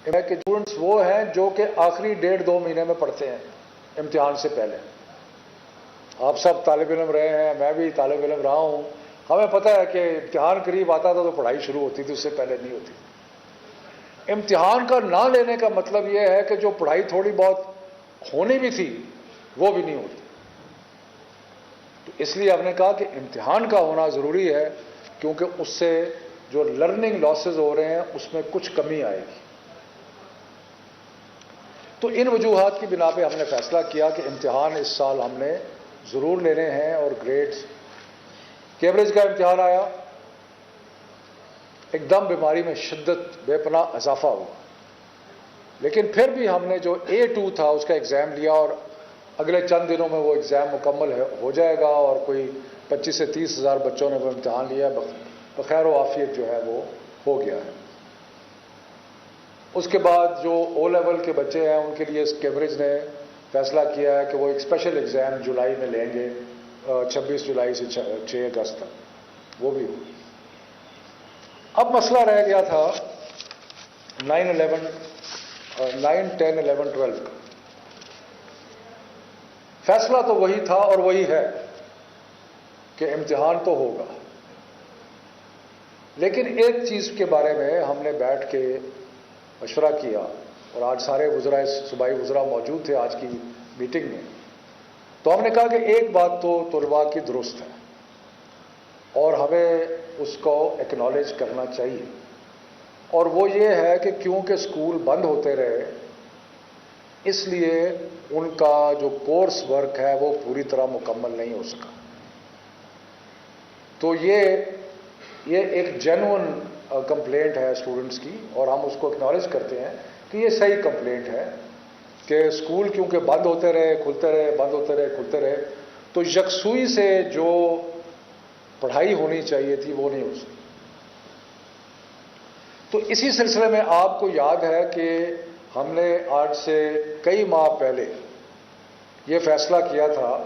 کہ اسٹوڈنٹس وہ ہیں جو کہ آخری 1.5-2 مہینے میں پڑھتے ہیں امتحان سے پہلے. آپ سب طالب علم رہے ہیں, میں بھی طالب علم رہا ہوں. ہمیں پتہ ہے کہ امتحان قریب آتا تھا تو پڑھائی شروع ہوتی تھی, اس سے پہلے نہیں ہوتی. امتحان کا نہ لینے کا مطلب یہ ہے کہ جو پڑھائی تھوڑی بہت ہونی بھی تھی وہ بھی نہیں ہوتی. تو اس لیے ہم نے کہا کہ امتحان کا ہونا ضروری ہے, کیونکہ اس سے جو لرننگ لاسز ہو رہے ہیں اس میں کچھ کمی آئے گی. تو ان وجوہات کی بنا پہ ہم نے فیصلہ کیا کہ امتحان اس سال ہم نے ضرور لینے ہیں. اور گریڈز کیمبرج کا امتحان آیا, ایک دم بیماری میں شدت بے پناہ اضافہ ہوا, لیکن پھر بھی ہم نے جو A2 تھا اس کا ایگزام لیا, اور اگلے چند دنوں میں وہ ایگزام مکمل ہو جائے گا, اور کوئی 25 سے 30 ہزار بچوں نے وہ امتحان لیا, بخیر و عافیت جو ہے وہ ہو گیا ہے. اس کے بعد جو O لیول کے بچے ہیں ان کے لیے کیمبرج نے فیصلہ کیا ہے کہ وہ ایک اسپیشل ایگزام جولائی میں لیں گے, 26 جولائی سے 6 اگست تک, وہ بھی ہو. اب مسئلہ رہ گیا تھا 9, 10, 11, 12 کا. فیصلہ تو وہی تھا اور وہی ہے کہ امتحان تو ہوگا, لیکن ایک چیز کے بارے میں ہم نے بیٹھ کے مشورہ کیا, اور آج سارے وزراء, صوبائی وزراء موجود تھے آج کی میٹنگ میں. تو ہم نے کہا کہ ایک بات تو طلباء کی درست ہے اور ہمیں اس کو ایکنالج کرنا چاہیے, اور وہ یہ ہے کہ کیونکہ اسکول بند ہوتے رہے اس لیے ان کا جو کورس ورک ہے وہ پوری طرح مکمل نہیں ہو سکا. تو یہ ایک جینوئن کمپلینٹ ہے اسٹوڈنٹس کی, اور ہم اس کو اکنالج کرتے ہیں کہ یہ صحیح کمپلینٹ ہے کہ اسکول کیونکہ بند ہوتے رہے, کھلتے رہے, بند ہوتے رہے, کھلتے رہے, تو یکسوئی سے جو پڑھائی ہونی چاہیے تھی وہ نہیں ہو سکی. تو اسی سلسلے میں آپ کو یاد ہے کہ ہم نے آج سے کئی ماہ پہلے یہ فیصلہ کیا تھا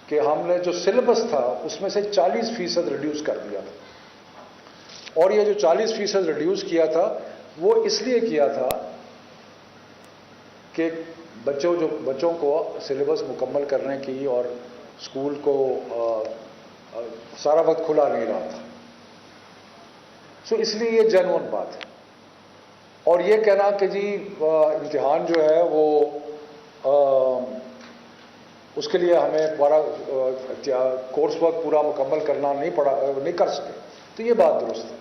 کہ ہم نے جو سلیبس تھا اس میں سے 40% ریڈیوس کر دیا تھا. اور یہ جو 40% ریڈیوس کیا تھا وہ اس لیے کیا تھا کہ بچوں کو سلیبس مکمل کرنے کی, اور اسکول کو سارا وقت کھلا نہیں رہا تھا. سو اس لیے یہ جینوئن بات ہے. اور یہ کہنا کہ جی امتحان جو ہے وہ اس کے لیے ہمیں ہمارا کورس ورک پورا مکمل کرنا نہیں کر سکے, تو یہ بات درست ہے.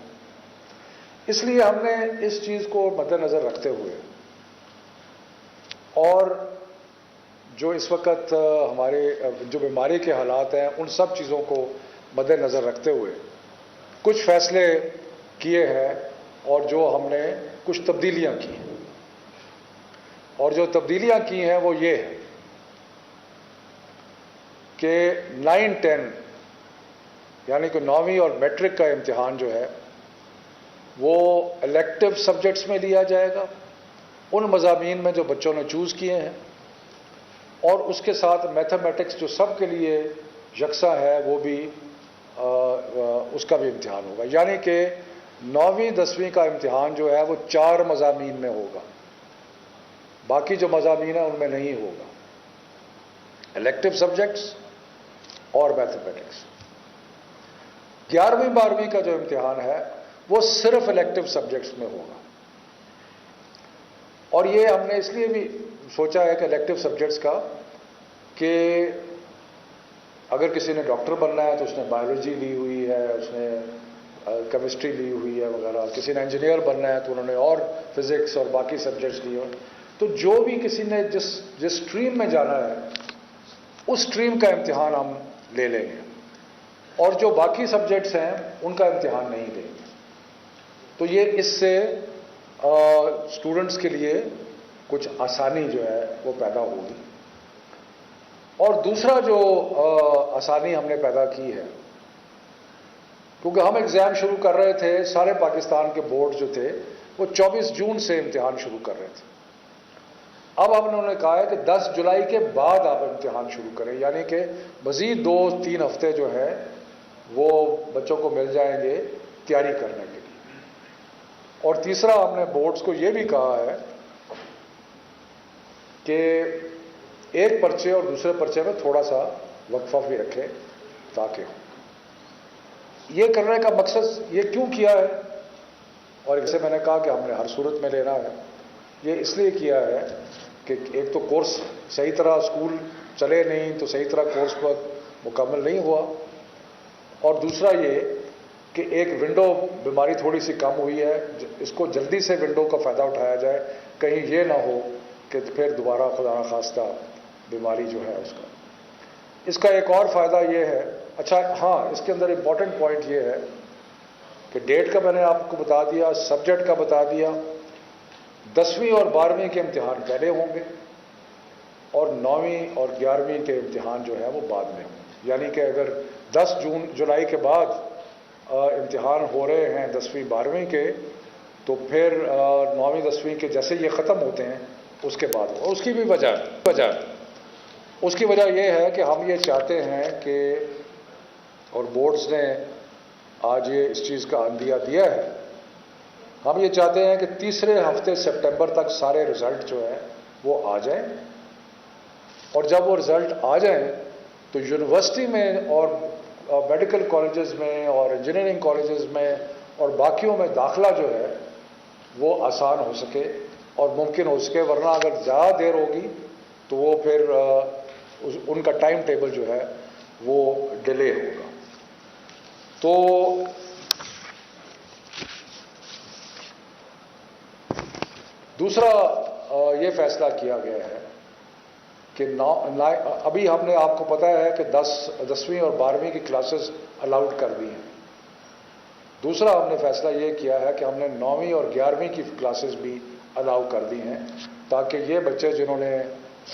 اس لیے ہم نے اس چیز کو مد نظر رکھتے ہوئے اور جو اس وقت ہمارے جو بیماری کے حالات ہیں ان سب چیزوں کو مد نظر رکھتے ہوئے کچھ فیصلے کیے ہیں, اور جو ہم نے کچھ تبدیلیاں کی ہیں. اور جو تبدیلیاں کی ہیں وہ یہ ہے کہ 9, 10 یعنی کہ 9ویں اور میٹرک کا امتحان جو ہے وہ الیکٹو سبجیکٹس میں لیا جائے گا, ان مضامین میں جو بچوں نے چوز کیے ہیں, اور اس کے ساتھ میتھمیٹکس جو سب کے لیے یکساں ہے وہ بھی اس کا بھی امتحان ہوگا. یعنی کہ 9ویں 10ویں کا امتحان جو ہے وہ 4 مضامین میں ہوگا, باقی جو مضامین ہیں ان میں نہیں ہوگا, الیکٹو سبجیکٹس اور میتھمیٹکس. 11ویں 12ویں کا جو امتحان ہے وہ صرف الیکٹو سبجیکٹس میں ہوگا. اور یہ ہم نے اس لیے بھی سوچا ہے کہ الیکٹو سبجیکٹس کا کہ اگر کسی نے ڈاکٹر بننا ہے تو اس نے بایولوجی لی ہوئی ہے, اس نے کیمسٹری لی ہوئی ہے وغیرہ, کسی نے انجینئر بننا ہے تو انہوں نے اور فزکس اور باقی سبجیکٹس لیے ہوئے. تو جو بھی کسی نے جس اسٹریم میں جانا ہے اس اسٹریم کا امتحان ہم لے لیں گے, اور جو باقی سبجیکٹس ہیں ان کا امتحان نہیں لیں گے. تو یہ اس سے اسٹوڈنٹس کے لیے کچھ آسانی جو ہے وہ پیدا ہوگی. اور دوسرا جو آسانی ہم نے پیدا کی ہے, کیونکہ ہم ایگزام شروع کر رہے تھے, سارے پاکستان کے بورڈ جو تھے وہ 24 جون سے امتحان شروع کر رہے تھے. اب ہم نے کہا ہے کہ 10 جولائی کے بعد آپ امتحان شروع کریں, یعنی کہ مزید 2-3 ہفتے جو ہے وہ بچوں کو مل جائیں گے تیاری کرنے کے لیے. اور تیسرا ہم نے بورڈز کو یہ بھی کہا ہے کہ ایک پرچے اور دوسرے پرچے میں تھوڑا سا وقفہ بھی رکھے تاکہ ہو. یہ کرنے کا مقصد یہ کیوں کیا ہے، اور جیسے میں نے کہا کہ ہم نے ہر صورت میں لینا ہے، یہ اس لیے کیا ہے کہ ایک تو کورس صحیح طرح اسکول چلے نہیں تو صحیح طرح کورس پر مکمل نہیں ہوا، اور دوسرا یہ کہ ایک ونڈو بیماری تھوڑی سی کم ہوئی ہے، اس کو جلدی سے ونڈو کا فائدہ اٹھایا جائے، کہیں یہ نہ ہو کہ پھر دوبارہ خدا نخواستہ بیماری جو ہے اس کا. اس کا ایک اور فائدہ یہ ہے، اچھا ہاں اس کے اندر امپورٹنٹ پوائنٹ یہ ہے کہ ڈیٹ کا میں نے آپ کو بتا دیا، سبجیکٹ کا بتا دیا. 10ویں اور 12ویں کے امتحان پہلے ہوں گے اور 9ویں اور 11ویں کے امتحان جو ہے وہ بعد میں ہوں گے. یعنی کہ اگر 10 جولائی کے بعد امتحان ہو رہے ہیں 10ویں 12ویں کے، تو پھر 9ویں 10ویں کے جیسے یہ ختم ہوتے ہیں اس کے بعد. اور اس کی بھی وجہ یہ ہے کہ ہم یہ چاہتے ہیں کہ، اور بورڈز نے آج یہ اس چیز کا عندیہ دیا ہے، ہم یہ چاہتے ہیں کہ تیسرے ہفتے سپٹمبر تک سارے رزلٹ جو ہے وہ آ جائیں، اور جب وہ رزلٹ آ جائیں تو یونیورسٹی میں اور میڈیکل کالجز میں اور انجینئرنگ کالجز میں اور باقیوں میں داخلہ جو ہے وہ آسان ہو سکے اور ممکن ہو سکے. ورنہ اگر زیادہ دیر ہوگی تو وہ پھر ان کا ٹائم ٹیبل جو ہے وہ ڈیلے ہوگا. تو دوسرا یہ فیصلہ کیا گیا ہے کہ ابھی ہم نے آپ کو پتا ہے کہ 10ویں اور 12ویں کی کلاسز الاؤڈ کر دی ہیں. دوسرا ہم نے فیصلہ یہ کیا ہے کہ ہم نے 9ویں اور 11ویں کی کلاسز بھی الاؤ کر دی ہیں، تاکہ یہ بچے جنہوں نے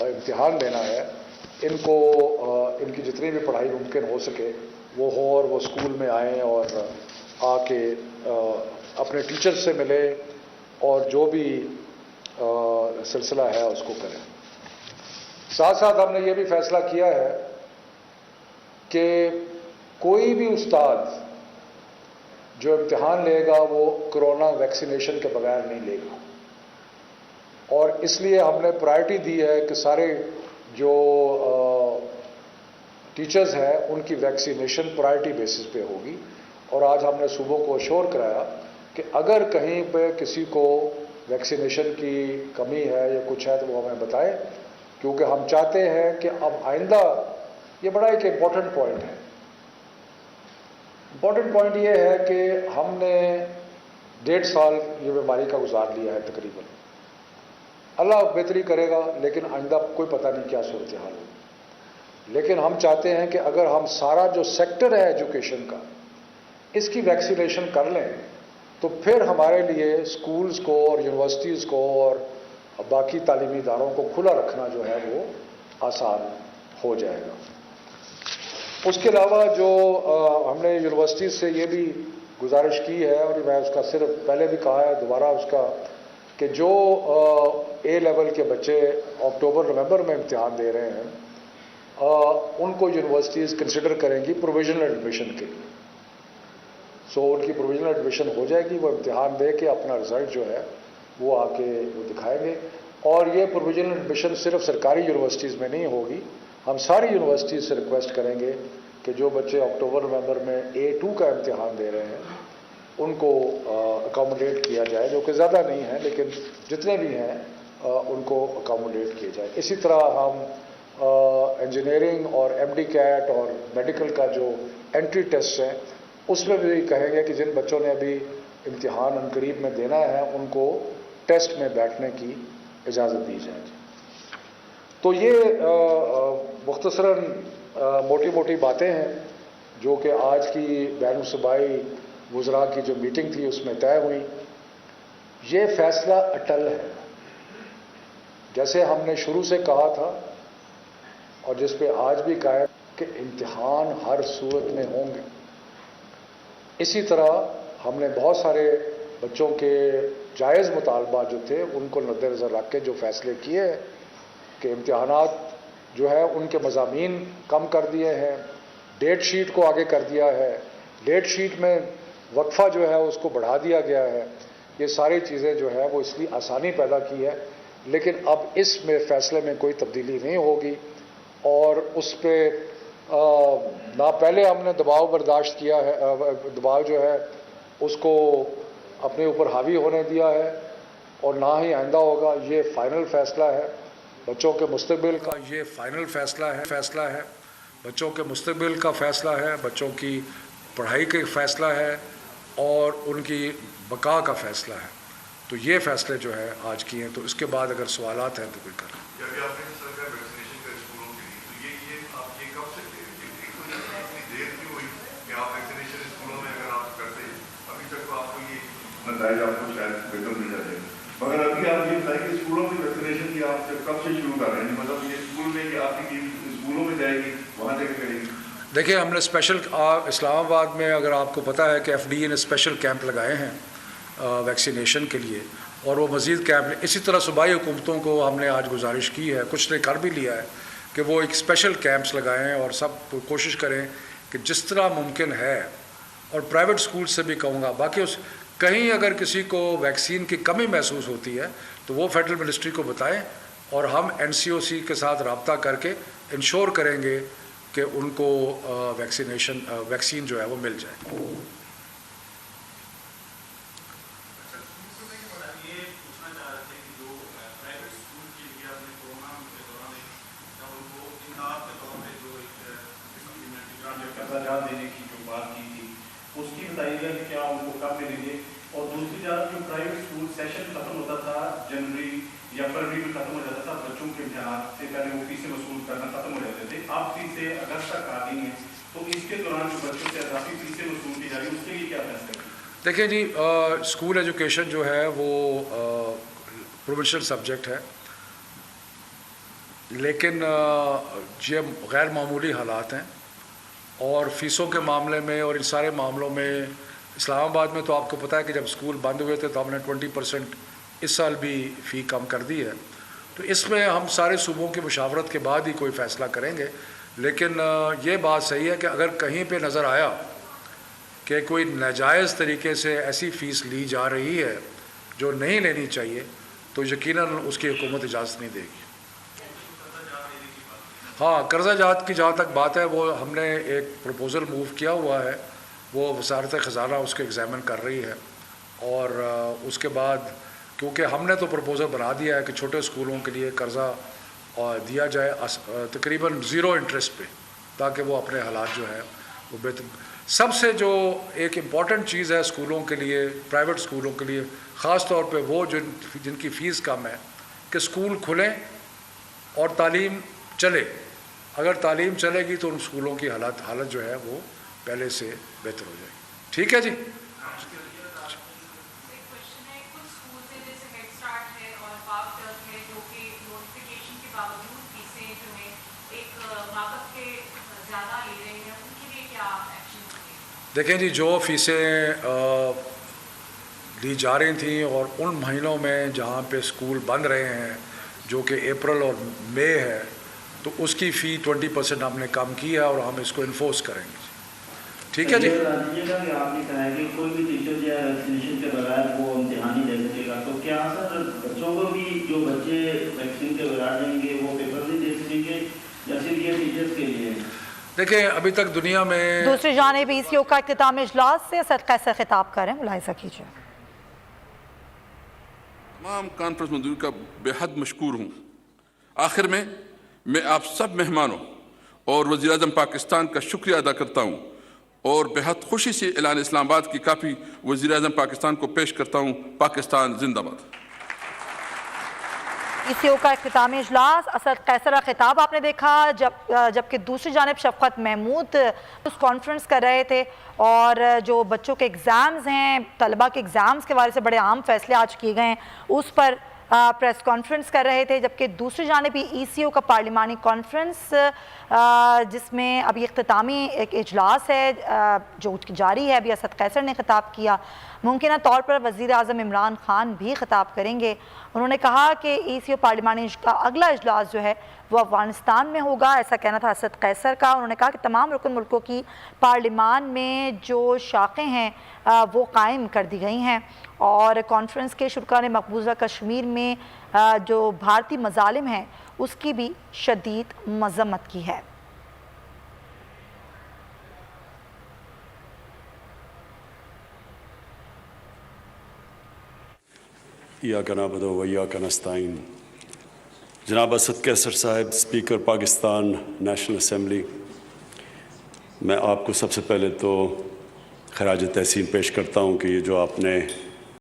امتحان دینا ہے ان کی جتنی بھی پڑھائی ممکن ہو سکے وہ ہو، اور وہ اسکول میں آئیں اور آ کے اپنے ٹیچر سے ملے اور جو بھی سلسلہ ہے اس کو کریں. ساتھ ساتھ ہم نے یہ بھی فیصلہ کیا ہے کہ کوئی بھی استاد جو امتحان لے گا وہ کرونا ویکسینیشن کے بغیر نہیں لے گا، اور اس لیے ہم نے پرائرٹی دی ہے کہ سارے جو ٹیچرز ہیں ان کی ویکسینیشن پرائرٹی بیسس پہ ہوگی. اور آج ہم نے صوبوں کو اشور کرایا کہ اگر کہیں پہ کسی کو ویکسینیشن کی کمی ہے یا کچھ ہے تو وہ ہمیں بتائے، کیونکہ ہم چاہتے ہیں کہ اب آئندہ، یہ بڑا ایک امپورٹنٹ پوائنٹ ہے. امپورٹنٹ پوائنٹ یہ ہے کہ ہم نے 1.5 سال یہ بیماری کا گزار لیا ہے تقریباً. اللہ بہتری کرے گا، لیکن آئندہ کوئی پتہ نہیں کیا صورتحال ہوگی. لیکن ہم چاہتے ہیں کہ اگر ہم سارا جو سیکٹر ہے ایجوکیشن کا اس کی ویکسینیشن کر لیں تو پھر ہمارے لیے اسکولز کو اور یونیورسٹیز کو اور باقی تعلیمی اداروں کو کھلا رکھنا جو ہے وہ آسان ہو جائے گا. اس کے علاوہ جو ہم نے یونیورسٹیز سے یہ بھی گزارش کی ہے، اور میں اس کا صرف پہلے بھی کہا ہے دوبارہ اس کا، کہ جو اے لیول کے بچے اکتوبر نومبر میں امتحان دے رہے ہیں ان کو یونیورسٹیز کنسیڈر کریں گی پروویژنل ایڈمیشن کے لیے. ان کی پروویژنل ایڈمیشن ہو جائے گی، وہ امتحان دے کے اپنا رزلٹ جو ہے وہ آ کے وہ دکھائیں گے. اور یہ پروویژنل ایڈمیشن صرف سرکاری یونیورسٹیز میں نہیں ہوگی، ہم ساری یونیورسٹیز سے ریکویسٹ کریں گے کہ جو بچے اکتوبر نومبر میں A2 کا امتحان دے رہے ہیں ان کو اکاموڈیٹ کیا جائے، جو کہ زیادہ نہیں ہیں لیکن جتنے بھی ہیں ان کو اکاموڈیٹ کیا جائے. اسی طرح ہم انجینئرنگ اور MD کیٹ اور میڈیکل کا جو انٹری ٹیسٹ ہیں اس میں بھی کہیں گے کہ جن بچوں نے ابھی امتحان عنقریب میں دینا ہے ان کو ٹیسٹ میں بیٹھنے کی اجازت دی جائے. تو یہ مختصراً موٹی موٹی باتیں ہیں جو کہ آج کی بین الصوبائی وزراء کی جو میٹنگ تھی اس میں طے ہوئی. یہ فیصلہ اٹل ہے، جیسے ہم نے شروع سے کہا تھا اور جس پہ آج بھی قائم کہ امتحان ہر صورت میں ہوں گے. اسی طرح ہم نے بہت سارے بچوں کے جائز مطالبات جو تھے ان کو مد نظر رکھ کے جو فیصلے کیے کہ امتحانات جو ہے ان کے مضامین کم کر دیے ہیں، ڈیٹ شیٹ کو آگے کر دیا ہے، ڈیٹ شیٹ میں وقفہ جو ہے اس کو بڑھا دیا گیا ہے. یہ ساری چیزیں جو ہے وہ اس لیے آسانی پیدا کی ہے لیکن اب اس میں فیصلے میں کوئی تبدیلی نہیں ہوگی، اور اس پہ نہ پہلے ہم نے دباؤ برداشت کیا ہے، دباؤ جو ہے اس کو اپنے اوپر حاوی ہونے دیا ہے، اور نہ ہی آئندہ ہوگا۔ یہ فائنل فیصلہ ہے بچوں کے مستقبل کا، یہ فائنل فیصلہ ہے بچوں کے مستقبل کا فیصلہ ہے، بچوں کی پڑھائی کا فیصلہ ہے، اور ان کی بقا کا فیصلہ ہے۔ تو یہ فیصلے جو ہے آج کیے ہیں، تو اس کے بعد اگر سوالات ہیں تو کوئی کر نتائج آپ کو شاید بہتر مل جاتے ہیں، مگر ابھی آپ یہ بتائیں کہ اسکولوں کی ویکسینیشن کی آپ کب سے شروع کر رہے ہیں؟ مطلب یہ اسکول میں کہ آپ کی اسکولوں میں جائے گی، وہاں جا کے کرے گی؟ دیکھیں، ہم نے اسپیشل اسلام آباد میں، اگر آپ کو پتہ ہے کہ ایف ڈی اے نے اسپیشل کیمپ لگائے ہیں ویکسینیشن کے لیے، اور وہ مزید کیمپ، اسی طرح صوبائی حکومتوں کو ہم نے آج گزارش کی ہے، کچھ نے کر بھی لیا ہے کہ وہ ایک اسپیشل کیمپس لگائیں، اور سب کوشش کریں کہ جس طرح ممکن ہے، اور پرائیویٹ اسکول سے بھی کہوں گا، باقی کہیں اگر کسی کو ویکسین کی کمی محسوس ہوتی ہے تو وہ فیڈرل منسٹری کو بتائیں، اور ہم این سی او سی کے ساتھ رابطہ کر کے انشور کریں گے کہ ان کو ویکسین جو ہے وہ مل جائے۔ دینے کی جو بات کی تھی اس کی بتائیے گا کہ کیا ان کو کب ملیں گے؟ اور دوسری جانب جو پرائیویٹ اسکول سیشن ختم ہوتا تھا جنوری یا فروری میں ختم ہو جاتا تھا، بچوں کے امتحانات سے پہلے وہ فیسیں وصول کرنا ختم ہو جاتے تھے، آپ فیسیں اگست تک آ گئی ہیں، تو اس کے دوران جو بچوں سے اضافی فیسیں وصول کی جا رہی ہیں اس کے لیے کیا فیصلہ ہے؟ دیکھیں جی، اسکول ایجوکیشن جو ہے وہ پروونشل سبجیکٹ ہے، لیکن یہ غیر معمولی حالات ہیں، اور فیسوں کے معاملے میں اور ان سارے معاملوں میں اسلام آباد میں تو آپ کو پتہ ہے کہ جب اسکول بند ہوئے تھے تو ہم نے 20% اس سال بھی فی کم کر دی ہے، تو اس میں ہم سارے صوبوں کی مشاورت کے بعد ہی کوئی فیصلہ کریں گے۔ لیکن یہ بات صحیح ہے کہ اگر کہیں پہ نظر آیا کہ کوئی ناجائز طریقے سے ایسی فیس لی جا رہی ہے جو نہیں لینی چاہیے، تو یقیناً اس کی حکومت اجازت نہیں دے گی۔ ہاں، قرضہ جات کی جہاں تک بات ہے، وہ ہم نے ایک پروپوزل موو کیا ہوا ہے، وہ وزارت خزانہ اس کو ایگزامن کر رہی ہے، اور اس کے بعد کیونکہ ہم نے تو پروپوزل بنا دیا ہے کہ چھوٹے اسکولوں کے لیے قرضہ دیا جائے تقریباً 0 انٹرسٹ پہ، تاکہ وہ اپنے حالات جو ہے وہ بہتر۔ سب سے جو ایک امپورٹنٹ چیز ہے اسکولوں کے لیے، پرائیویٹ اسکولوں کے لیے خاص طور پہ، وہ جن کی فیس کم ہے، کہ اسکول کھلیں اور تعلیم چلے۔ اگر تعلیم چلے گی تو ان اسکولوں کی حالت جو ہے وہ پہلے سے بہتر ہو جائے گی۔ ٹھیک ہے جی؟ دیکھیں جی، جو فیسیں لی جا رہی تھیں، اور ان مہینوں میں جہاں پہ اسکول بند رہے ہیں، جو کہ اپریل اور مئی ہے، تو اس کی فی 20% ہم نے کم کی ہے، اور ہم اس کو انفورس کریں گے۔ ٹھیک ہے جی؟ آپ نے کہا کہ کوئی بھی ٹیچر جو ہے ویکسینیشن کے بغیر وہ امتحان نہیں دے سکے گا، تو کیا سر بچوں کو بھی، جو بچے ویکسین کے بغیر دیں گے وہ پیپر نہیں دے سکیں گے، یا صرف یہ ٹیچرس کے لیے؟ دیکھیں، ابھی تک دنیا میں دوسری جانب ای سی او کا اختتامی اجلاس سے اسد قیصر خطاب کریں، ملاحظہ کیجیے۔ تمام کانفرنس مندوبین کا بے حد مشکور ہوں۔ آخر میں آپ سب مہمانوں اور وزیر اعظم پاکستان کا شکریہ ادا کرتا ہوں، اور بے حد خوشی سے اعلان اسلام آباد کی کاپی وزیر اعظم پاکستان کو پیش کرتا ہوں۔ پاکستان زندہ باد۔ ای سی او کا اختتامی اجلاس، اسد قیصر کا خطاب آپ نے دیکھا، جبکہ دوسری جانب شفقت محمود اس کانفرنس کر رہے تھے، اور جو بچوں کے ایگزامز ہیں، طلبہ کے ایگزامز کے بارے سے بڑے اہم فیصلے آج کیے گئے ہیں، اس پر پریس کانفرنس کر رہے تھے۔ جبکہ دوسری جانب ای سی او کا پارلیمانی کانفرنس، جس میں ابھی اختتامی ایک اجلاس ہے جو جاری ہے، ابھی اسد قیصر نے خطاب کیا، ممکنہ طور پر وزیر اعظم عمران خان بھی خطاب کریں گے۔ انہوں نے کہا کہ ای سی او پارلیمانی کا اگلا اجلاس جو ہے وہ افغانستان میں ہوگا، ایسا کہنا تھا اسد قیصر کا۔ انہوں نے کہا کہ تمام رکن ملکوں کی پارلیمان میں جو شاخیں ہیں وہ قائم کر دی گئی ہیں، اور کانفرنس کے شرکاء نے مقبوضہ کشمیر میں جو بھارتی مظالم ہیں اس کی بھی شدید مذمت کی ہے۔ ایاک نعبد و ایاک نستعین۔ جناب اسد کیسر صاحب، اسپیکر پاکستان نیشنل اسمبلی، میں آپ کو سب سے پہلے تو خراج تحسین پیش کرتا ہوں کہ یہ جو آپ نے